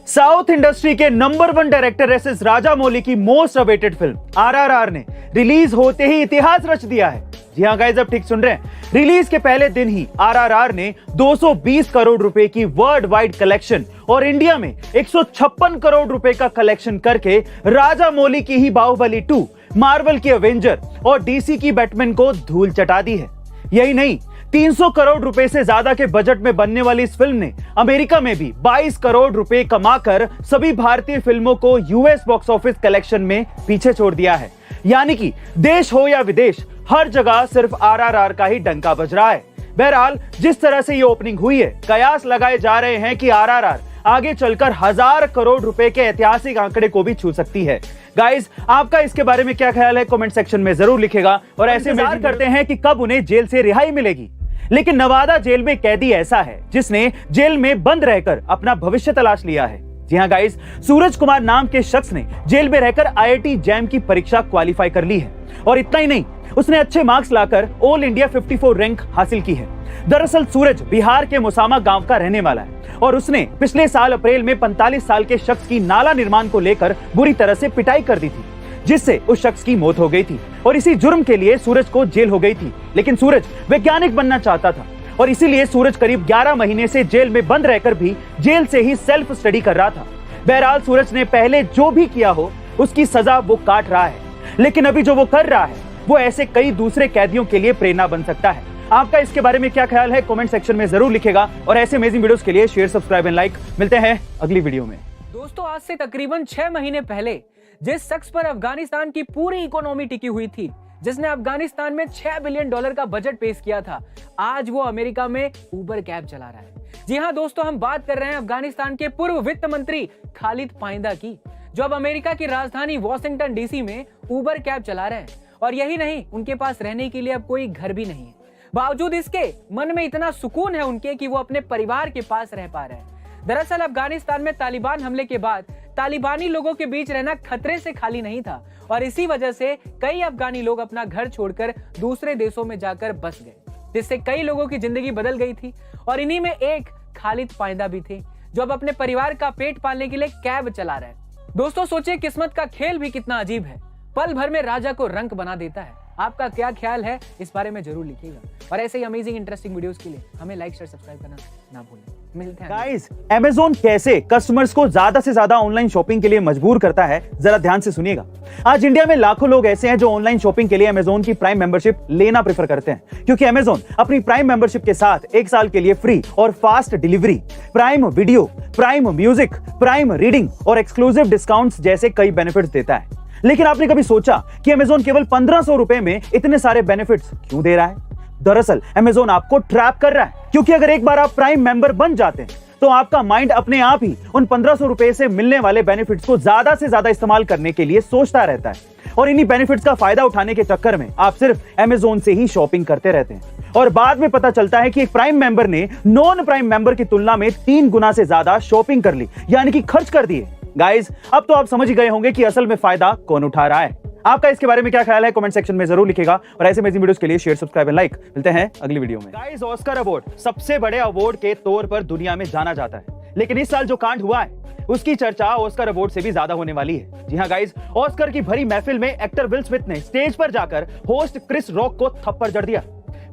South industry के number 1 director S Rajamouli की most awaited film RRR ने रिलीज होते ही इतिहास रच दिया है। जी हां गाइस, अब ठीक सुन रहे हैं। रिलीज के पहले दिन ही आरआरआर ने 220 करोड़ रुपए की वर्ल्ड वाइड कलेक्शन और इंडिया में 156 करोड़ रुपए का कलेक्शन करके राजामौली की ही बाहुबली 2, मार्वल की एवेंजर और डीसी की बैटमैन को धूल चटा दी है। यही नहीं, 300 करोड़ रुपए से ज्यादा के बजट में बनने वाली इस फिल्म ने अमेरिका में भी 22 करोड़ रुपए कमाकर सभी भारतीय फिल्मों को यूएस बॉक्स ऑफिस कलेक्शन में पीछे छोड़ दिया है। यानी कि देश हो या विदेश, हर जगह सिर्फ आरआरआर का ही डंका बज रहा है। बहरहाल, जिस तरह से ये ओपनिंग हुई है, कयास लगाए जा रहे हैं कि आरआरआर आगे चलकर 1000 करोड़ रुपए के ऐतिहासिक आंकड़े को भी छू सकती है। गाइस, आपका इसके बारे में क्या ख्याल है? कमेंट सेक्शन में जरूर लिखेगा। और ऐसे इंतजार करते हैं कि कब उन्हें जेल से रिहाई मिलेगी। लेकिन नवादा जेल में कैदी ऐसा है जिसने जेल में बंद रहकर अपना भविष्य तलाश लिया है। जी हां गाइस, सूरज कुमार नाम के शख्स ने जेल में रहकर आईआईटी जैम की परीक्षा क्वालिफाई कर ली है। और इतना ही नहीं, उसने अच्छे मार्क्स लाकर ऑल इंडिया 54 रैंक हासिल की है। दरअसल सूरज बिहार के मोसामा गांव का रहने वाला है और उसने पिछले साल अप्रैल में 45 साल के शख्स की नाला निर्माण को लेकर बुरी तरह से पिटाई कर दी थी, जिससे उस शख्स की मौत हो गई थी। और इसी जुर्म के लिए सूरज को जेल हो गई थी। लेकिन सूरज वैज्ञानिक बनना चाहता था और इसीलिए सूरज करीब 11 महीने से जेल में बंद रहकर भी जेल से ही सेल्फ स्टडी कर रहा था। बहरहाल, सूरज ने पहले जो भी किया हो उसकी सजा वो काट रहा है। लेकिन अभी जो वो कर रहा है वो ऐसे कई दूसरे कैदियों के लिए प्रेरणा बन सकता है। आपका इसके बारे में क्या ख्याल है? कमेंट सेक्शन में जरूर लिखेगा। और ऐसे अमेजिंग वीडियोस के लिए शेयर, सब्सक्राइब एंड लाइक। मिलते हैं अगली वीडियो में। दोस्तों, आज से तकरीबन 6 महीने पहले जिस शख्स पर अफगानिस्तान की पूरी इकोनॉमी टिकी हुई थी, जिसने अफगानिस्तान में $6 बिलियन का बजट पेश किया था, आज वो अमेरिका में उबर कैब चला रहा है। जी हां दोस्तों, हम बात कर रहे हैं अफगानिस्तान के पूर्व वित्त मंत्री खालिद पाइंदा की, जो अब अमेरिका की राजधानी वॉशिंगटन डीसी में उबर कैब चला रहे हैं। और यही नहीं, उनके पास रहने के लिए अब कोई घर भी नहीं है। बावजूद इसके मन में इतना सुकून है उनके कि वो अपने परिवार के पास रह पा रहे हैं। दरअसल अफगानिस्तान में तालिबान हमले के बाद तालिबानी लोगों के बीच रहना खतरे से खाली नहीं था और इसी वजह से कई अफगानी लोग अपना घर छोड़कर दूसरे देशों में जाकर बस गए, जिससे कई लोगों की जिंदगी बदल गई थी। और इन्हीं में एक खालिद पाइंदा भी थे, जो अब अपने परिवार का पेट पालने के लिए कैब चला रहे हैं। दोस्तों, सोचिए किस्मत का खेल भी कितना अजीब है, पल भर में राजा को रंक बना देता है। आपका क्या ख्याल है? इस बारे में जरूर लिखिएगा। और ऐसे ही अमेजिंग इंटरेस्टिंग वीडियोस के लिए हमें लाइक, शेयर, सब्सक्राइब करना ना भूलें। मिलते हैं गाइस, अमेज़न कैसे कस्टमर्स को ज्यादा से ज्यादा ऑनलाइन शॉपिंग के लिए मजबूर करता है, जरा ध्यान से सुनिएगा। आज इंडिया में लाखों लोग ऐसे हैं जो ऑनलाइन शॉपिंग के लिए अमेज़न की प्राइम मेंबरशिप लेना प्रेफर करते हैं, क्योंकि अमेज़न अपनी प्राइम मेंबरशिप के साथ 1 साल के लिए फ्री और fast delivery, prime video, prime music, prime reading और एक्सक्लूसिव डिस्काउंट्स जैसे कई बेनिफिट्स देता है। लेकिन आपने कभी सोचा कि अमेज़न केवल 1500 रुपए में इतने सारे बेनिफिट्स क्यों दे रहा है? दरअसल अमेज़न आपको ट्रैप कर रहा है, क्योंकि अगर एक बार आप प्राइम मेंबर बन जाते हैं तो आपका माइंड अपने आप ही उन 1500 रुपए से मिलने वाले बेनिफिट्स को ज्यादा से ज्यादा इस्तेमाल करने के लिए सोचता रहता है। और इन्हीं बेनिफिट्स का फायदा उठाने के चक्कर में आप सिर्फ अमेज़न से ही शॉपिंग करते रहते हैं। और बाद में पता चलता है कि एक प्राइम मेंबर ने नॉन प्राइम मेंबर की तुलना में 3 गुना से ज्यादा शॉपिंग कर ली, यानी कि खर्च कर दिए। गाइस, अब तो आप समझ ही गए होंगे कि असल में फायदा कौन उठा रहा है। आपका इसके बारे में क्या ख्याल है? कमेंट सेक्शन में जरूर लिखेगा। और ऐसे अमेजिंग वीडियोस के लिए शेयर, सब्सक्राइब एंड लाइक। मिलते हैं अगली वीडियो में। गाइस, ऑस्कर अवार्ड सबसे बड़े अवार्ड के तौर पर दुनिया में जाना जाता है, लेकिन इस साल जो कांड हुआ है उसकी चर्चा ऑस्कर अवार्ड से भी ज्यादा होने वाली है। जी हां गाइस, ऑस्कर की भरी महफिल में एक्टर विल स्मिथ ने स्टेज पर जाकर होस्ट क्रिस रॉक को थप्पड़ जड़ दिया।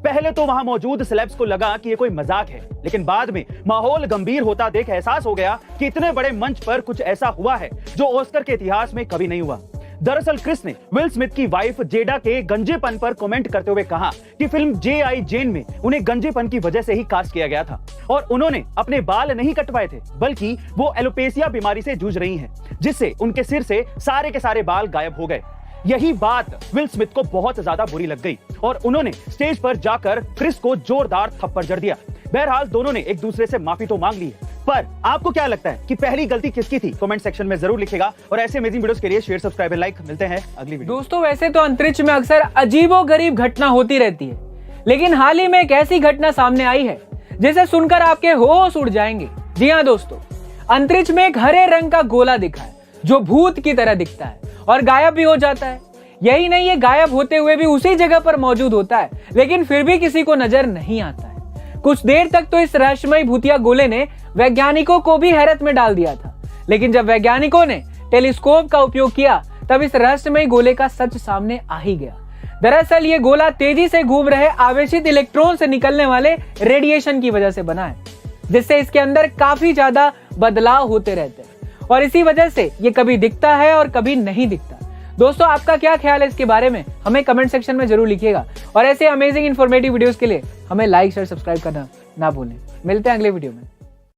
पहले तो वहां मौजूद सेलेब्स को लगा कि ये कोई मजाक है, लेकिन बाद में माहौल गंभीर होता देख एहसास हो गया कि इतने बड़े मंच पर कुछ ऐसा हुआ है जो ऑस्कर के इतिहास में कभी नहीं हुआ। दरअसल क्रिस ने विल स्मिथ की वाइफ जेडा के गंजेपन पर कमेंट करते हुए कहा कि फिल्म J.I. जेन में उन्हें गंजेपन की वजह से ही कास्ट किया गया था और उन्होंने अपने बाल नहीं कटवाए थे, बल्कि वो एलोपेसिया बीमारी से जूझ रही हैं, जिससे उनके सिर से सारे के सारे बाल गायब हो गए। यही बात विल स्मिथ को बहुत ज्यादा बुरी लग गई और उन्होंने स्टेज पर जाकर क्रिस को जोरदार थप्पड़ जड़ दिया। बहरहाल, दोनों ने एक दूसरे से माफी तो मांग ली है, पर आपको क्या लगता है कि पहली गलती किसकी थी? कमेंट सेक्शन में जरूर लिखेगा। और ऐसे अमेजिंग वीडियोस के लिए शेयर, सब्सक्राइब एंड लाइक। मिलते हैं अगली वीडियो। दोस्तों, वैसे तो अंतरिक्ष में अक्सर अजीबोगरीब घटना होती रहती है, लेकिन हाल ही में एक ऐसी घटना सामने आई है जिसे सुनकर आपके होश उड़ जाएंगे। जी हाँ दोस्तों, अंतरिक्ष में एक हरे रंग का गोला दिखा है जो भूत की तरह दिखता है और गायब भी हो जाता है। यही नहीं, ये गायब होते हुए भी उसी जगह पर मौजूद होता है, लेकिन फिर भी किसी को नजर नहीं आता है। कुछ देर तक तो इस रहस्यमय भूतिया गोले ने वैज्ञानिकों को भी हैरत में डाल दिया था, लेकिन जब वैज्ञानिकों ने टेलीस्कोप का उपयोग किया तब इस रहस्यमय गोले का सच सामने आ ही गया। दरअसल ये गोला तेजी से घूम रहे आवेशित इलेक्ट्रॉन से निकलने वाले रेडिएशन की वजह से बना है, जिससे इसके अंदर काफी ज्यादा बदलाव होते रहते हैं और इसी वजह से ये कभी दिखता है और कभी नहीं दिखता। दोस्तों, आपका क्या ख्याल है इसके बारे में हमें कमेंट सेक्शन में जरूर लिखिएगा और ऐसे अमेजिंग इन्फॉर्मेटिव वीडियोस के लिए हमें लाइक शेयर सब्सक्राइब करना ना भूलें। मिलते हैं अगले वीडियो में।